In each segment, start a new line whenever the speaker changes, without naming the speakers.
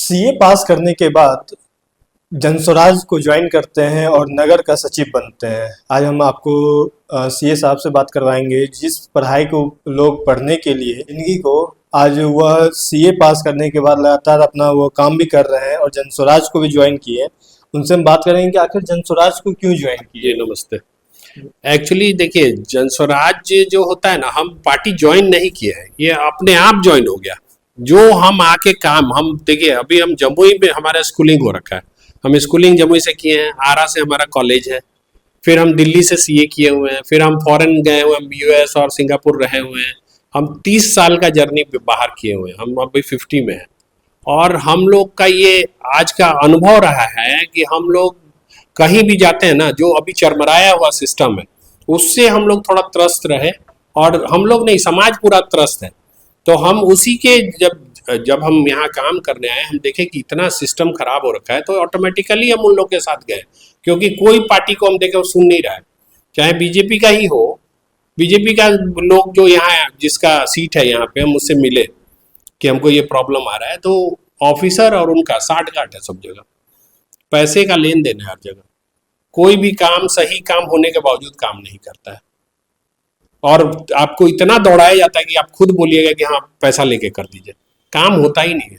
CA पास करने के बाद जनस्वराज को ज्वाइन करते हैं और नगर का सचिव बनते हैं। आज हम आपको सीए साहब से बात करवाएंगे, जिस पढ़ाई को लोग पढ़ने के लिए जिंदगी को, आज वह सीए पास करने के बाद लगातार अपना वो काम भी कर रहे हैं और जनस्वराज को भी ज्वाइन किए। उनसे हम बात करेंगे कि आखिर जनस्वराज को क्यों ज्वाइन किए।
जी नमस्ते। एक्चुअली देखिए, जनस्वराज जो होता है ना, हम पार्टी ज्वाइन नहीं किए हैं, ये अपने आप ज्वाइन हो गया। जो हम आके काम, हम देखिए अभी हम जमुई में हमारा स्कूलिंग हो रखा है, हम स्कूलिंग जमुई से किए हैं, आरा से हमारा कॉलेज है, फिर हम दिल्ली से सीए किए हुए हैं, फिर हम फॉरेन गए हुए हैं, यूएस और सिंगापुर रहे हुए हैं। हम 30 साल का जर्नी बाहर किए हुए हैं, हम अभी 50 में हैं। और हम लोग का ये आज का अनुभव रहा है कि हम लोग कहीं भी जाते हैं ना, जो अभी चरमराया हुआ सिस्टम है उससे हम लोग थोड़ा त्रस्त रहे, और हम लोग नहीं, समाज पूरा त्रस्त है। तो हम उसी के जब हम यहाँ काम करने आए, हम देखे कि इतना सिस्टम खराब हो रखा है, तो ऑटोमेटिकली हम उन लोग के साथ गए, क्योंकि कोई पार्टी को हम देखे वो सुन नहीं रहा है, चाहे बीजेपी का ही हो। बीजेपी का लोग जो यहाँ, जिसका सीट है यहाँ पे, हम उससे मिले कि हमको ये प्रॉब्लम आ रहा है, तो ऑफिसर और उनका साठ गांठ है सब जगह, पैसे का लेन देन है हर जगह। कोई भी काम सही काम होने के बावजूद काम नहीं करता है, और आपको इतना दौड़ाया जाता है कि आप खुद बोलिएगा कि हाँ पैसा लेके कर दीजिए, काम होता ही नहीं है।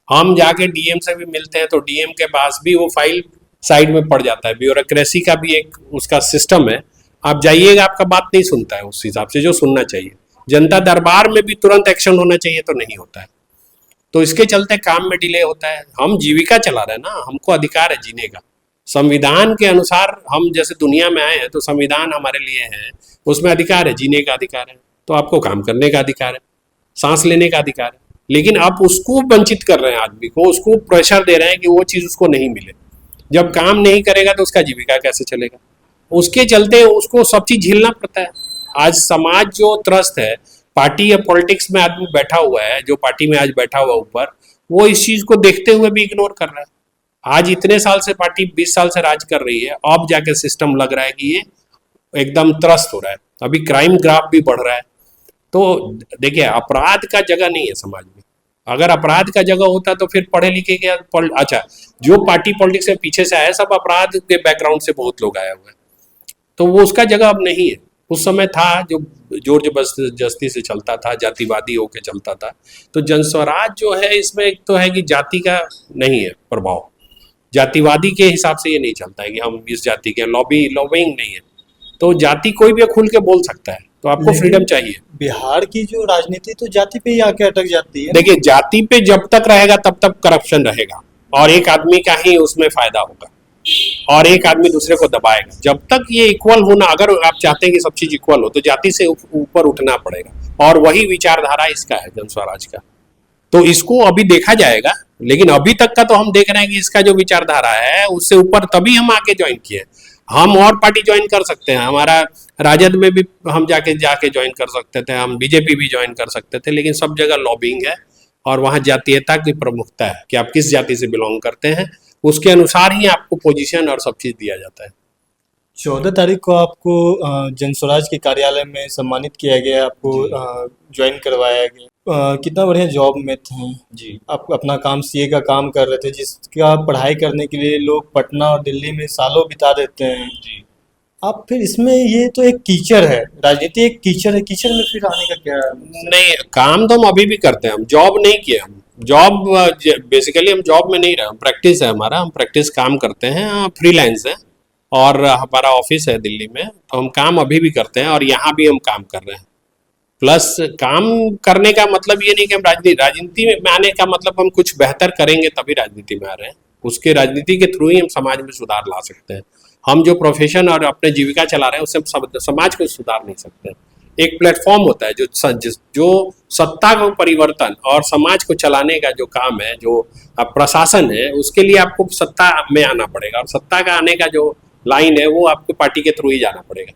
हम जाके डीएम से भी मिलते हैं तो डीएम के पास भी वो फाइल साइड में पड़ जाता है, ब्यूरोक्रेसी का भी एक उसका सिस्टम है। आप जाइएगा, आपका बात नहीं सुनता है उस हिसाब से जो सुनना चाहिए। जनता दरबार में भी तुरंत एक्शन होना चाहिए तो नहीं होता है, तो इसके चलते काम में डिले होता है। हम जीविका चला रहे हैं ना, हमको अधिकार है जीने का। संविधान के अनुसार हम जैसे दुनिया में आए हैं, तो संविधान हमारे लिए है, उसमें अधिकार है, जीने का अधिकार है, तो आपको काम करने का अधिकार है, सांस लेने का अधिकार है। लेकिन आप उसको वंचित कर रहे हैं, आदमी को उसको प्रेशर दे रहे हैं कि वो चीज़ उसको नहीं मिले। जब काम नहीं करेगा तो उसका जीविका कैसे चलेगा? उसके चलते उसको सब चीज़ झेलना पड़ता है। आज समाज जो त्रस्त है, पार्टी या पॉलिटिक्स में आदमी बैठा हुआ है, जो पार्टी में आज बैठा हुआ ऊपर, वो इस चीज़ को देखते हुए भी इग्नोर कर रहा है। आज इतने साल से पार्टी 20 साल से राज कर रही है, अब जाके सिस्टम लग रहा है कि ये एकदम त्रस्त हो रहा है। अभी क्राइम ग्राफ भी बढ़ रहा है। तो देखिए, अपराध का जगह नहीं है समाज में। अगर अपराध का जगह होता तो फिर पढ़े लिखे के अच्छा, जो पार्टी पॉलिटिक्स में पीछे से आया, सब अपराध के बैकग्राउंड से बहुत लोग आए हुए हैं, तो वो उसका जगह अब नहीं है। उस समय था जो जोर जबरदस्ती से चलता था, जातिवादी होके चलता था। तो जनस्वराज जो है, इसमें एक तो है कि जाति का नहीं है प्रभाव, जातिवादी के हिसाब से ये नहीं चलता है कि हम इस जाति के, लॉबिंग नहीं है। तो जाति कोई भी खुल के बोल सकता है, तो आपको फ्रीडम चाहिए।
बिहार की जो राजनीति तो जाति पे ही आके अटक जाती है।
देखिए, जाति पे जब तक रहेगा तब तक करप्शन रहेगा, और एक आदमी का ही उसमें फायदा होगा, और एक आदमी दूसरे को दबाएगा। जब तक ये इक्वल होना, अगर आप चाहते हैं कि सब चीज इक्वल हो, तो जाति से ऊपर उठना पड़ेगा, और वही विचारधारा इसका है, जनस्वराज का। तो इसको अभी देखा जाएगा, लेकिन अभी तक का तो हम देख रहे हैं कि इसका जो विचारधारा है उससे ऊपर, तभी हम आके ज्वाइन किए। हम और पार्टी ज्वाइन कर सकते हैं, हमारा राजद में भी हम जाके ज्वाइन कर सकते थे, हम बीजेपी भी ज्वाइन कर सकते थे, लेकिन सब जगह लॉबिंग है, और वहाँ जातीयता की प्रमुखता है कि आप किस जाति से बिलोंग करते हैं, उसके अनुसार ही आपको पोजीशन और सब चीज़ दिया जाता है।
14 तारीख को आपको जनस्वराज के कार्यालय में सम्मानित किया गया, आपको ज्वाइन करवाया गया। कितना बढ़िया जॉब में थे
जी।
आप, अपना काम सीए का काम कर रहे थे, जिसका पढ़ाई करने के लिए लोग पटना और दिल्ली में सालों बिता देते हैं।
जी।
आप फिर इसमें, ये तो एक कीचड़ है, राजनीति एक कीचड़ है, कीचड़ में फिर आने का क्या?
नहीं, काम तो हम अभी भी करते हैं, हम जॉब नहीं किए। हम जॉब बेसिकली हम जॉब में नहीं रहे, हम प्रैक्टिस है हमारा, हम प्रैक्टिस काम करते हैं, फ्रीलांस है, और हमारा ऑफिस है दिल्ली में, तो हम काम अभी भी करते हैं, और यहाँ भी हम काम कर रहे हैं। प्लस काम करने का मतलब ये नहीं कि हम राजनीति में आने का मतलब हम कुछ बेहतर करेंगे तभी राजनीति में आ रहे हैं, उसके राजनीति के थ्रू ही हम समाज में सुधार ला सकते हैं। हम जो प्रोफेशन और अपने जीविका चला रहे हैं उससे हम समाज को सुधार नहीं सकते। एक प्लेटफॉर्म होता है जो सत्ता को परिवर्तन और समाज को चलाने का जो काम है, जो प्रशासन है, उसके लिए आपको सत्ता में आना पड़ेगा, और सत्ता का आने का जो लाइन है वो आपको पार्टी के थ्रू ही जाना पड़ेगा,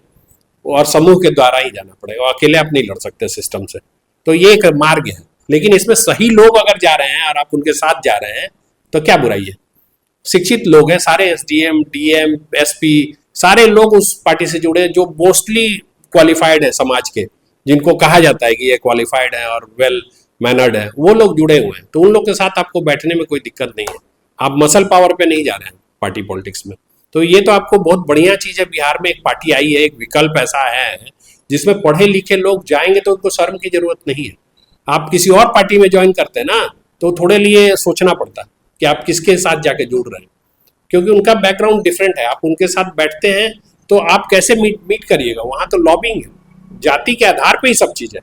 और समूह के द्वारा ही जाना पड़ेगा, अकेले आप नहीं लड़ सकते सिस्टम से। तो ये एक मार्ग है, लेकिन इसमें सही लोग अगर जा रहे हैं और आप उनके साथ जा रहे हैं तो क्या बुराई है? शिक्षित लोग हैं सारे, एसडीएम, डीएम, एसपी, सारे लोग उस पार्टी से जुड़े हैं, जो मोस्टली क्वालिफाइड है समाज के, जिनको कहा जाता है कि ये क्वालिफाइड है और वेल मैनर्ड है, वो लोग जुड़े हुए हैं, तो उन लोग के साथ आपको बैठने में कोई दिक्कत नहीं है। आप मसल पावर पे नहीं जा रहे हैं पार्टी पॉलिटिक्स में। तो ये तो आपको बहुत बढ़िया चीज़ है, बिहार में एक पार्टी आई है, एक विकल्प ऐसा है जिसमें पढ़े लिखे लोग जाएंगे तो उनको शर्म की जरूरत नहीं है। आप किसी और पार्टी में ज्वाइन करते हैं ना, तो थोड़े लिए सोचना पड़ता है कि आप किसके साथ जाके जुड़ रहे हैं, क्योंकि उनका बैकग्राउंड डिफरेंट है। आप उनके साथ बैठते हैं तो आप कैसे मीट करिएगा, वहाँ तो लॉबिंग है, जाति के आधार पे ही सब चीज़ है।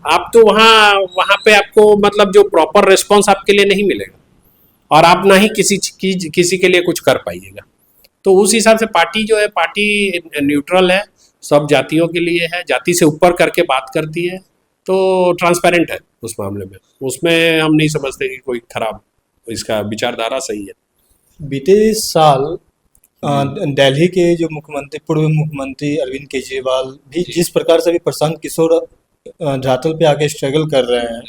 आप तो वहाँ वहाँ पे आपको मतलब जो प्रॉपर रिस्पॉन्स आपके लिए नहीं मिलेगा, और आप ना ही किसी के लिए कुछ कर पाइएगा। तो उस हिसाब से पार्टी जो है, पार्टी न्यूट्रल है, सब जातियों के लिए है, जाति से ऊपर करके बात करती है, तो ट्रांसपेरेंट है उस मामले में। उसमें हम नहीं समझते कि कोई खराब, इसका विचारधारा सही है।
बीते साल दिल्ली के जो मुख्यमंत्री, पूर्व मुख्यमंत्री अरविंद केजरीवाल भी जिस प्रकार से अभी प्रशांत किशोर धरातल पे आके स्ट्रगल कर रहे हैं,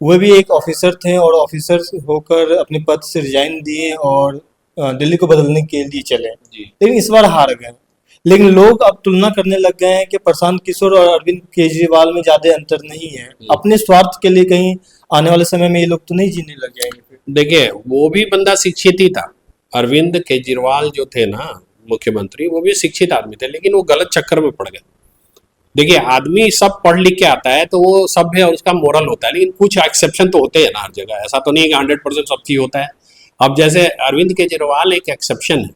वह भी एक ऑफिसर थे और ऑफिसर होकर अपने पद से रिजाइन दिए और दिल्ली को बदलने के लिए चले, लेकिन इस बार हार गए। लेकिन लोग अब तुलना करने लग गए हैं कि प्रशांत किशोर और अरविंद केजरीवाल में ज्यादा अंतर नहीं है। अपने स्वार्थ के लिए कहीं आने वाले समय में ये लोग तो नहीं जीने लग जाएंगे फिर?
देखिए, वो भी बंदा शिक्षित ही था। अरविंद केजरीवाल जो थे ना मुख्यमंत्री, वो भी शिक्षित आदमी थे, लेकिन वो गलत चक्कर में पड़ गए। देखिए, आदमी सब पढ़ लिख के आता है तो वो सभ्य और उसका मोरल होता है, लेकिन कुछ एक्सेप्शन तो होते हैं ना हर जगह। ऐसा तो नहीं है कि 100% सब चीज होता है। अब जैसे अरविंद केजरीवाल एक एक्सेप्शन है,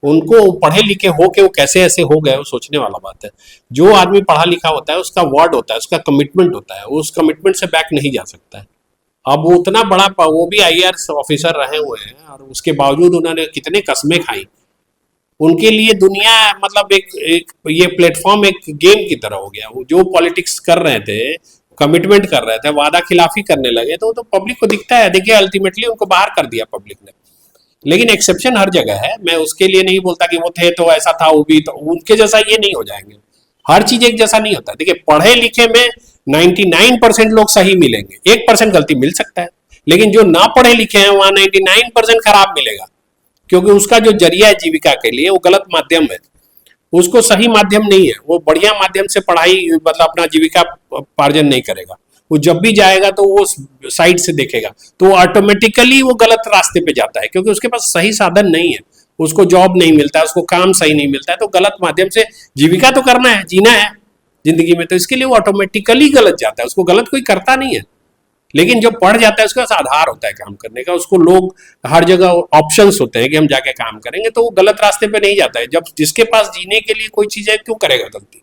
उनको पढ़े लिखे हो के वो कैसे ऐसे हो गए, वो सोचने वाला बात है। जो आदमी पढ़ा लिखा होता है उसका वर्ड होता है, उसका कमिटमेंट होता है, उस कमिटमेंट से बैक नहीं जा सकता है। अब वो उतना बड़ा, वो भी आईएएस ऑफिसर रहे हुए हैं, और उसके बावजूद उन्होंने कितने कस्में खाई। उनके लिए दुनिया मतलब एक ये प्लेटफॉर्म एक गेम की तरह हो गया। वो जो पॉलिटिक्स कर रहे थे, कमिटमेंट कर रहे थे, वादा खिलाफी करने लगे, तो पब्लिक को दिखता है। देखिए, अल्टीमेटली उनको बाहर कर दिया पब्लिक ने। लेकिन एक्सेप्शन हर जगह है, मैं उसके लिए नहीं बोलता कि वो थे तो ऐसा था, वो भी तो उनके जैसा ये नहीं हो जाएंगे। हर चीज एक जैसा नहीं होता। देखिए, पढ़े लिखे में 99% लोग सही मिलेंगे, 1% गलती मिल सकता है, लेकिन जो ना पढ़े लिखे हैं वहां 99% खराब मिलेगा, क्योंकि उसका जो जरिया है जीविका के लिए वो गलत माध्यम है, उसको सही माध्यम नहीं है। वो बढ़िया माध्यम से पढ़ाई मतलब अपना जीविका पार्जन नहीं करेगा। वो जब भी जाएगा तो वो साइड से देखेगा, तो ऑटोमेटिकली वो गलत रास्ते पे जाता है, क्योंकि उसके पास सही साधन नहीं है, उसको जॉब नहीं मिलता है, उसको काम सही नहीं मिलता है, तो गलत माध्यम से जीविका तो करना है, जीना है जिंदगी में, तो इसके लिए वो ऑटोमेटिकली गलत जाता है। उसको गलत कोई करता नहीं है, लेकिन जो पढ़ जाता है उसके पास आधार होता है काम करने का, उसको लोग हर जगह ऑप्शंस होते हैं कि हम जाके काम करेंगे, तो वो गलत रास्ते पे नहीं जाता है। जब जिसके पास जीने के लिए कोई चीज है, क्यों करेगा गलती?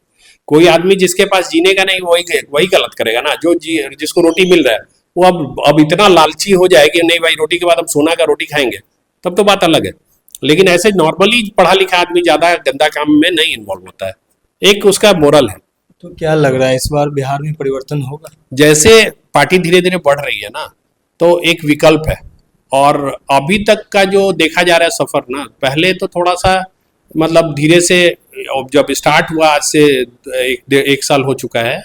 कोई आदमी जिसके पास जीने का नहीं, वही गलत करेगा ना। जो जिसको रोटी मिल रहा है, वो अब इतना लालची हो जाए कि नहीं भाई, रोटी के बाद हम सोना का रोटी खाएंगे, तब तो बात अलग है। लेकिन ऐसे नॉर्मली पढ़ा लिखा आदमी ज्यादा गंदा काम में नहीं इन्वॉल्व होता है। एक उसका मोरल है।
तो क्या लग रहा है इस बार बिहार में परिवर्तन होगा?
जैसे पार्टी धीरे धीरे बढ़ रही है ना, तो एक विकल्प है। और अभी तक का जो देखा जा रहा है सफर ना, पहले तो थोड़ा सा मतलब धीरे से, जब स्टार्ट हुआ आज से एक साल हो चुका है,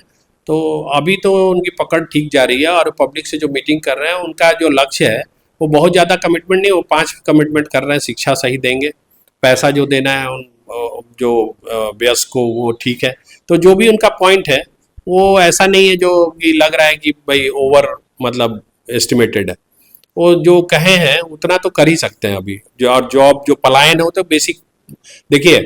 तो अभी तो उनकी पकड़ ठीक जा रही है। और पब्लिक से जो मीटिंग कर रहे हैं, उनका जो लक्ष्य है वो बहुत ज़्यादा कमिटमेंट नहीं, वो 5 कमिटमेंट कर रहे हैं। शिक्षा सही देंगे, पैसा जो देना है उन जो वयस्क को, वो ठीक है। तो जो भी उनका पॉइंट है वो ऐसा नहीं है जो कि लग रहा है कि भाई ओवर मतलब एस्टिमेटेड है। वो जो कहे हैं उतना तो कर ही सकते हैं अभी। जो और जॉब जो पलायन हो, तो बेसिक देखिए,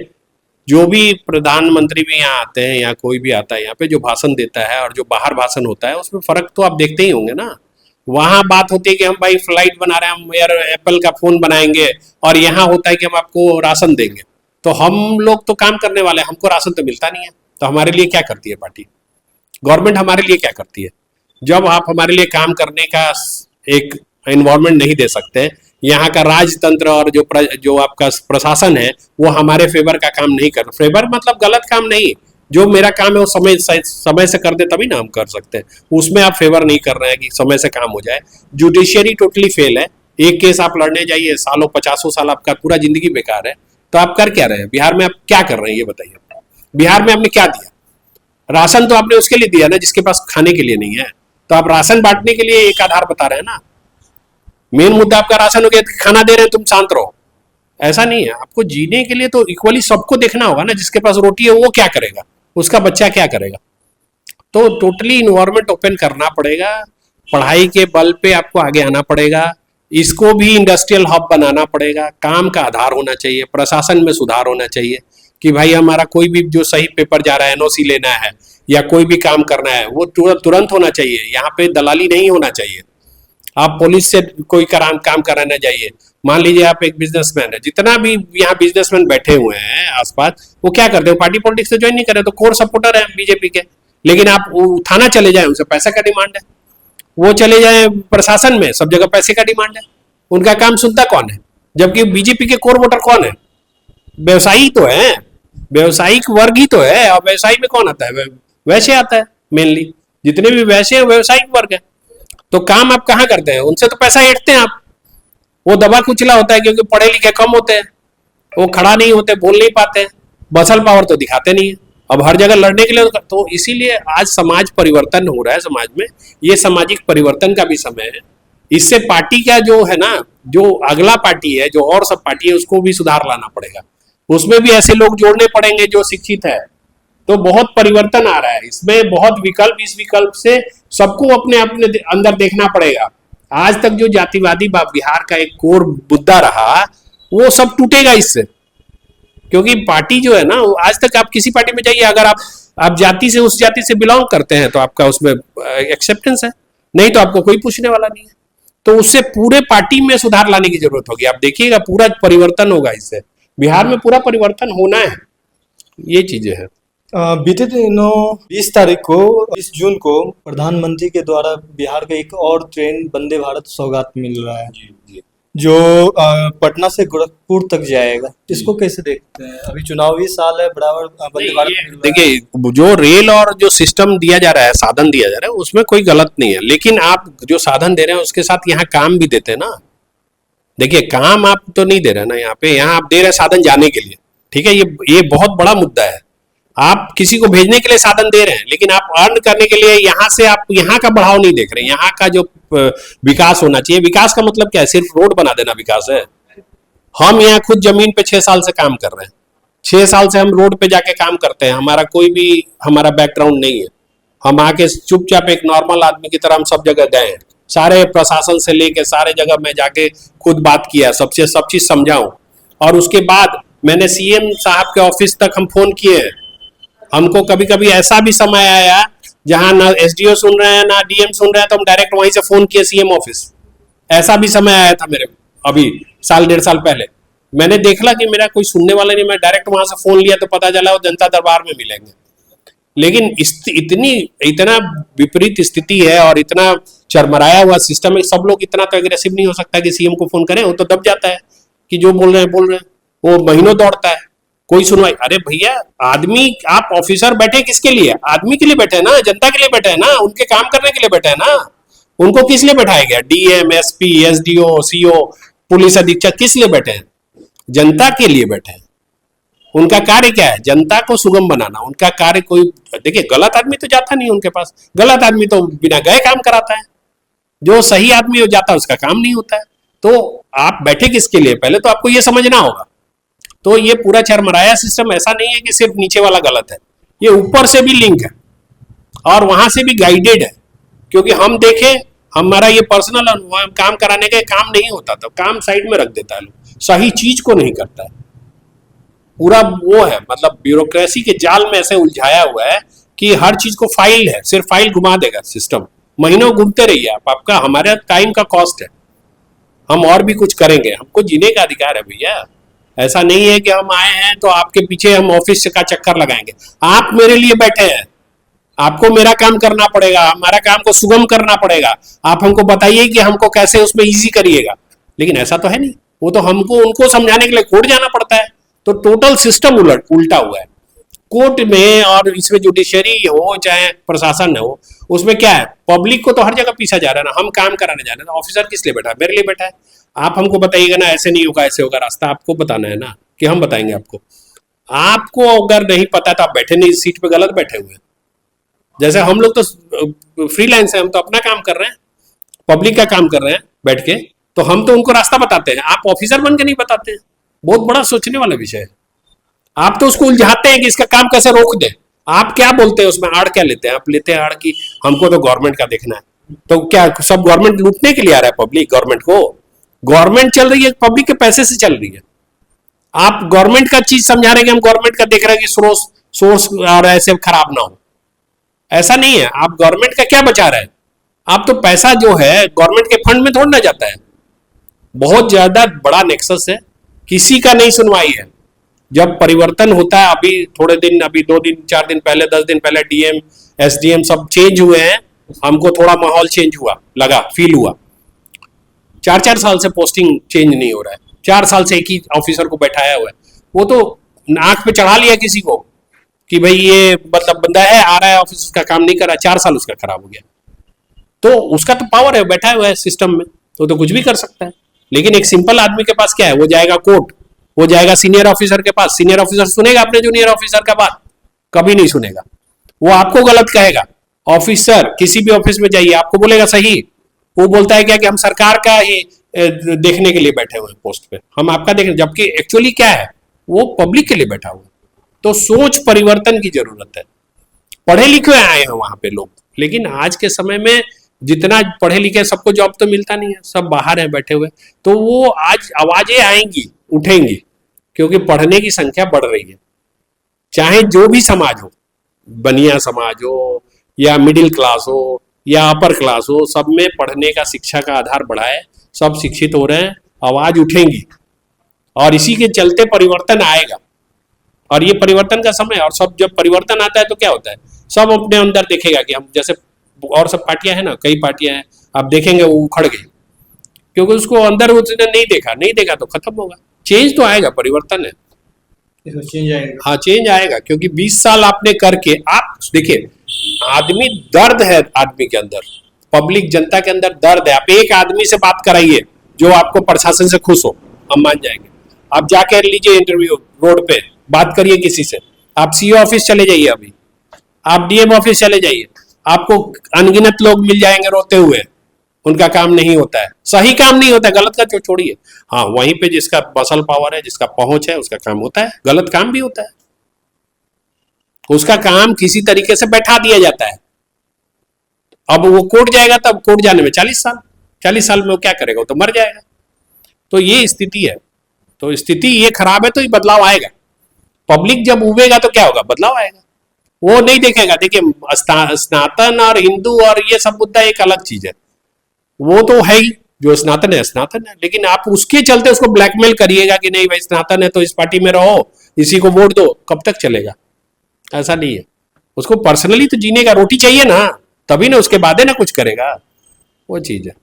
जो भी प्रधानमंत्री भी यहाँ आते हैं या कोई भी आता है यहाँ पे, जो भाषण देता है और जो बाहर भाषण होता है, उसमें फर्क तो आप देखते ही होंगे ना। वहां बात होती है कि हम भाई फ्लाइट बना रहे हैं, हम यार एप्पल का फोन बनाएंगे, और यहाँ होता है कि हम आपको राशन देंगे। तो हम लोग तो काम करने वाले हैं, हमको राशन तो मिलता नहीं है। तो हमारे लिए क्या करती है पार्टी, गवर्नमेंट हमारे लिए क्या करती है? जब आप हमारे लिए काम करने का एक एनवायरमेंट नहीं दे सकते, यहाँ का राजतंत्र और जो आपका प्रशासन है वो हमारे फेवर का काम नहीं कर, फेवर मतलब गलत काम नहीं, जो मेरा काम है वो समय से कर दे तभी ना हम कर सकते हैं। उसमें आप फेवर नहीं कर रहे हैं कि समय से काम हो जाए। जुडिशियरी टोटली फेल है। एक केस आप लड़ने जाइए, सालों 50 साल आपका पूरा जिंदगी बेकार है। तो आप कर क्या रहे हैं बिहार में? आप क्या कर रहे हैं ये बताइए। बिहार में आपने क्या दिया? राशन तो आपने उसके लिए दिया ना जिसके पास खाने के लिए नहीं है। तो आप राशन बांटने के लिए एक आधार बता रहे हैं ना। मेन मुद्दा आपका राशन हो गया, खाना दे रहे हैं, तुम शांत रहो। ऐसा नहीं है। आपको जीने के लिए तो इक्वली सबको देखना होगा ना। जिसके पास रोटी है वो क्या करेगा, उसका बच्चा क्या करेगा। तो टोटली इन्वायरमेंट ओपन करना पड़ेगा। पढ़ाई के बल पे आपको आगे आना पड़ेगा। इसको भी इंडस्ट्रियल हब बनाना पड़ेगा, काम का आधार होना चाहिए, प्रशासन में सुधार होना चाहिए कि भाई हमारा कोई भी जो सही पेपर जा रहा है, एनओसी लेना है या कोई भी काम करना है वो तुरंत होना चाहिए। यहाँ पे दलाली नहीं होना चाहिए। आप पुलिस से कोई काम कराना चाहिए। मान लीजिए आप एक बिजनेसमैन है, जितना भी यहाँ बिजनेसमैन बैठे हुए हैं आसपास, वो क्या करते हैं, पार्टी पॉलिटिक्स से ज्वाइन नहीं करे तो कोर सपोर्टर है बीजेपी के, लेकिन आप थाना चले जाए उनसे पैसा का डिमांड है, वो चले जाए प्रशासन में, सब जगह पैसे का डिमांड है। उनका काम सुनता कौन है? जबकि बीजेपी के कोर वोटर कौन है? व्यवसायी तो है, व्यवसायिक वर्ग ही तो है। और व्यवसायी में कौन आता है? वैसे आता है मेनली। जितने भी वैसे हैं व्यवसायिक वर्ग है। तो काम आप कहाँ करते हैं? उनसे तो पैसा ऐंठते हैं आप। वो दबा कुचला होता है क्योंकि पढ़े लिखे कम होते हैं, वो खड़ा नहीं होते, बोल नहीं पाते, मसल पावर तो दिखाते नहीं है। अब हर जगह लड़ने के लिए तो इसीलिए आज समाज परिवर्तन हो रहा है। समाज में ये सामाजिक परिवर्तन का भी समय है। इससे पार्टी का जो है ना, जो अगला पार्टी है, जो और सब पार्टी है, उसको भी सुधार लाना पड़ेगा। उसमें भी ऐसे लोग जोड़ने पड़ेंगे जो शिक्षित है। तो बहुत परिवर्तन आ रहा है इसमें, बहुत विकल्प। इस विकल्प से सबको अपने अपने अंदर देखना पड़ेगा। आज तक जो जातिवादी बिहार का एक कोर मुद्दा रहा, वो सब टूटेगा इससे। क्योंकि पार्टी जो है ना, आज तक आप किसी पार्टी में जाइए, अगर आप जाति से, उस जाति से बिलोंग करते हैं तो आपका उसमें एक्सेप्टेंस है, नहीं तो आपको कोई पूछने वाला नहीं है। तो उससे पूरे पार्टी में सुधार लाने की जरूरत होगी। आप देखिएगा पूरा परिवर्तन होगा इससे। बिहार में पूरा परिवर्तन होना है। ये चीजें हैं।
बीते दिनों 20 तारीख को, 20 जून को प्रधानमंत्री के द्वारा बिहार का एक और ट्रेन वंदे भारत सौगात मिल रहा है,
जी।
जो पटना से गोरखपुर तक जाएगा। इसको कैसे देखते हैं? अभी चुनावी साल है, बराबर वंदे भारत मिल रहा है।
देखिए, जो रेल और जो सिस्टम दिया जा रहा है, साधन दिया जा रहा है, उसमें कोई गलत नहीं है। लेकिन आप जो साधन दे रहे हैं उसके साथ यहाँ काम भी देते हैं ना। देखिए, काम आप तो नहीं दे रहे ना यहाँ पे, यहाँ आप दे रहे हैं साधन जाने के लिए। ठीक है, ये बहुत बड़ा मुद्दा है। आप किसी को भेजने के लिए साधन दे रहे हैं, लेकिन आप अर्न करने के लिए यहाँ से आप यहाँ का बढ़ाव नहीं देख रहे हैं। यहाँ का जो विकास होना चाहिए, विकास का मतलब क्या है? सिर्फ रोड बना देना विकास है? हम यहाँ खुद जमीन पे 6 साल से काम कर रहे हैं, 6 साल से हम रोड पे जाके काम करते हैं। हमारा कोई भी हमारा बैकग्राउंड नहीं है। हम आके चुपचाप एक नॉर्मल आदमी की तरह हम सब जगह गए हैं। सारे प्रशासन से लेके सारे जगह मैं जाके खुद बात किया, सबसे सब चीज समझाऊं। और उसके बाद मैंने सीएम साहब के ऑफिस तक हम फोन किए हैं। हमको कभी कभी ऐसा भी समय आया जहां ना एसडीओ सुन रहे हैं ना डीएम सुन रहे हैं, तो हम डायरेक्ट वहीं से फोन किए सीएम ऑफिस। ऐसा भी समय आया था मेरे, अभी साल 1.5 साल पहले। मैंने देखला कि मेरा कोई सुनने वाला नहीं, मैं डायरेक्ट वहां से फोन लिया तो पता चला वो जनता दरबार में मिलेंगे। लेकिन इतना विपरीत स्थिति है और इतना चरमराया हुआ सिस्टम है, सब लोग इतना तो एग्रेसिव नहीं हो सकता कि सीएम को फोन करें। वो तो दब जाता है कि जो बोल रहे हैं, वो महीनों दौड़ता है, कोई सुनवाई। अरे भैया, आदमी, आप ऑफिसर बैठे किसके लिए? आदमी के लिए बैठे हैं ना, जनता के लिए बैठे हैं ना, उनके काम करने के लिए बैठे हैं ना। उनको किस लिए बैठाया गया? DM, SP, SDO, CO, police अधीक्षक किस लिए बैठे हैं? जनता के लिए बैठे हैं। उनका कार्य क्या है? जनता को सुगम बनाना। उनका कार्य कोई, देखिए, गलत आदमी तो जाता नहीं उनके पास। गलत आदमी तो बिना गए काम कराता है। जो सही आदमी हो जाता है उसका काम नहीं होता है। तो आप बैठे किसके लिए? पहले तो आपको ये समझना होगा। तो ये पूरा चरमराया सिस्टम ऐसा नहीं है कि सिर्फ नीचे वाला गलत है, ये ऊपर से भी लिंक है और वहां से भी गाइडेड है। क्योंकि हम देखें, हमारा ये पर्सनल अनुभव है, काम कराने के काम नहीं होता तो काम साइड में रख देता है लोग, सही चीज को नहीं करता है। पूरा वो है, मतलब ब्यूरोक्रेसी के जाल में ऐसे उलझाया हुआ है कि हर चीज को फाइल है, सिर्फ फाइल घुमा देगा सिस्टम। महीनों घूमते रहिए आप, आपका हमारा टाइम का कॉस्ट है। हम और भी कुछ करेंगे, हमको जीने का अधिकार है भैया। ऐसा नहीं है कि हम आए हैं तो आपके पीछे हम ऑफिस का चक्कर लगाएंगे। आप मेरे लिए बैठे हैं, आपको मेरा काम करना पड़ेगा, हमारा काम को सुगम करना पड़ेगा। आप हमको बताइए कि हमको कैसे उसमें इजी करिएगा। लेकिन ऐसा तो है नहीं, वो तो हमको उनको समझाने के लिए कोर्ट जाना पड़ता है। तो टोटल सिस्टम उल्टा हुआ है। कोर्ट में और इसमें जुडिशरी हो चाहे प्रशासन हो, उसमें क्या है? पब्लिक को तो हर जगह पीछा जा रहा है ना। हम काम कराने जा रहे हैं, ऑफिसर किस लिए बैठा है? मेरे लिए बैठा है। आप हमको बताइएगा ना, ऐसे नहीं होगा, ऐसे होगा। रास्ता आपको बताना है ना, कि हम बताएंगे आपको? आपको अगर नहीं पता तो आप बैठे नहीं, सीट पे गलत बैठे हुए हैं। जैसे हम लोग तो फ्रीलांस है, हम तो अपना काम कर रहे हैं, पब्लिक का काम कर रहे हैं बैठ के, तो हम तो उनको रास्ता बताते हैं। आप ऑफिसर बन के नहीं बताते हैं। बहुत बड़ा सोचने वाला विषय है। आप तो उसको उलझाते हैं कि इसका काम कैसे रोक दे। आप क्या बोलते हैं उसमें? आड़ क्या लेते हैं? आप लेते हैं आड़ की हमको तो गवर्नमेंट का देखना है। तो क्या सब गवर्नमेंट लूटने के लिए आ रहा है पब्लिक गवर्नमेंट को? गवर्नमेंट चल रही है पब्लिक के पैसे से चल रही है। आप गवर्नमेंट का चीज समझा रहे हैं कि हम गवर्नमेंट का देख रहे हैं कि सोर्स सोर्स और ऐसे खराब ना हो, ऐसा नहीं है। आप गवर्नमेंट का क्या बचा रहे हैं? आप तो पैसा जो है गवर्नमेंट के फंड में थोड़ा ना जाता है। बहुत ज्यादा बड़ा नेक्सस है, किसी का नहीं सुनवाई है। जब परिवर्तन होता है, अभी थोड़े दिन, अभी 2 दिन 4 दिन पहले, 10 दिन पहले डीएम एसडीएम सब चेंज हुए हैं, हमको थोड़ा माहौल चेंज हुआ, लगा, फील हुआ। 4 4 साल से पोस्टिंग चेंज नहीं हो रहा है, 4 साल से एक ही ऑफिसर को बैठाया हुआ है। वो तो आंख पे चढ़ा लिया किसी को कि भाई ये मतलब बंदा है, आ रहा है ऑफिस, उसका काम नहीं कर रहा, 4 साल उसका खराब हो गया। तो उसका तो पावर है, बैठा हुआ है सिस्टम में, तो कुछ भी कर सकता है। लेकिन एक सिंपल आदमी के पास क्या है? वो जाएगा कोर्ट, वो जाएगा सीनियर ऑफिसर के पास, सीनियर ऑफिसर सुनेगा अपने जूनियर ऑफिसर का बात? कभी नहीं सुनेगा। वो आपको गलत कहेगा। ऑफिसर किसी भी ऑफिस में जाइए, आपको बोलेगा सही, वो बोलता है क्या कि हम सरकार का ही देखने के लिए बैठे हुए हैं पोस्ट पे, हम आपका देखें, जबकि एक्चुअली क्या है, वो पब्लिक के लिए बैठा हुआ है। तो सोच परिवर्तन की जरूरत है। पढ़े लिखे आए हैं वहां पे लोग, लेकिन आज के समय में जितना पढ़े लिखे सबको जॉब तो मिलता नहीं है, सब बाहर है बैठे हुए। तो वो आज आवाजें आएंगी, उठेंगी, क्योंकि पढ़ने की संख्या बढ़ रही है। चाहे जो भी समाज हो, बनिया समाज हो या मिडिल क्लास हो या अपर क्लास हो, सब में पढ़ने का, शिक्षा का आधार बढ़ा है, सब शिक्षित हो रहे हैं, आवाज उठेंगी और इसी के चलते परिवर्तन आएगा। और ये परिवर्तन का समय है। और सब जब परिवर्तन आता है तो क्या होता है, सब अपने अंदर देखेगा कि हम, जैसे और सब पार्टियां हैं ना, कई पार्टियां हैं, आप देखेंगे वो उखड़ गई, क्योंकि उसको अंदर उसने नहीं देखा तो खत्म होगा। चेंज तो आएगा, परिवर्तन है,
चेंज आएगा।
हाँ चेंज आएगा, क्योंकि 20 साल आपने करके, आप देखिए, आदमी दर्द है, आदमी के अंदर, पब्लिक जनता के अंदर दर्द है। आप एक आदमी से बात कराइए जो आपको प्रशासन से खुश हो, हम मान जाएंगे। आप जाके लीजिए इंटरव्यू, रोड पे बात करिए किसी से, आप सीओ ऑफिस चले जाइए, अभी आप डीएम ऑफिस चले जाइए, आपको अनगिनत लोग मिल जाएंगे रोते हुए, उनका काम नहीं होता है, सही काम नहीं होता है, गलत का छोड़िए। हाँ, वहीं पे जिसका मसल पावर है, जिसका पहुंच है, उसका काम होता है, गलत काम भी होता है, उसका काम किसी तरीके से बैठा दिया जाता है। अब वो कोर्ट जाएगा, तब कोर्ट जाने में 40 साल में वो क्या करेगा? वो तो मर जाएगा। तो ये स्थिति है। तो स्थिति ये खराब है, तो ये बदलाव आएगा। पब्लिक जब उबेगा तो क्या होगा? बदलाव आएगा। वो नहीं देखेगा। देखिए, स्नातन और हिंदू और ये सब मुद्दा एक अलग चीज है, वो तो है ही, जो स्नातन है स्नातन है, लेकिन आप उसके चलते उसको ब्लैकमेल करिएगा कि नहीं भाई स्नातन है तो इस पार्टी में रहो, इसी को वोट दो, कब तक चलेगा? ऐसा नहीं है। उसको पर्सनली तो जीने का रोटी चाहिए ना, तभी ना, उसके बाद है ना कुछ करेगा, वो चीज है।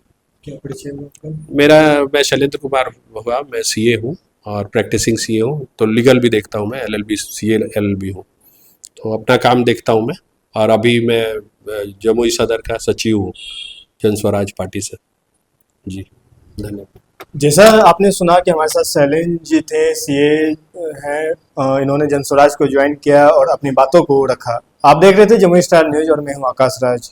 क्या परिचय है आपका?
मैं शैलेंद्र कुमार हुआ, मैं सीए हूँ और प्रैक्टिसिंग सीए हूँ, तो लीगल भी देखता हूँ मैं, एलएलबी सीए एलएलबी हूँ, तो अपना काम देखता हूँ मैं। और अभी मैं जमुई सदर का सचिव हूँ जन स्वराज पार्टी से। जी, धन्यवाद।
जैसा आपने सुना कि हमारे साथ शैलेंद्र जी थे, सीए हैं, इन्होंने जन स्वराज को ज्वाइन किया और अपनी बातों को रखा। आप देख रहे थे जमुई स्टार न्यूज और मैं हूँ आकाश राज।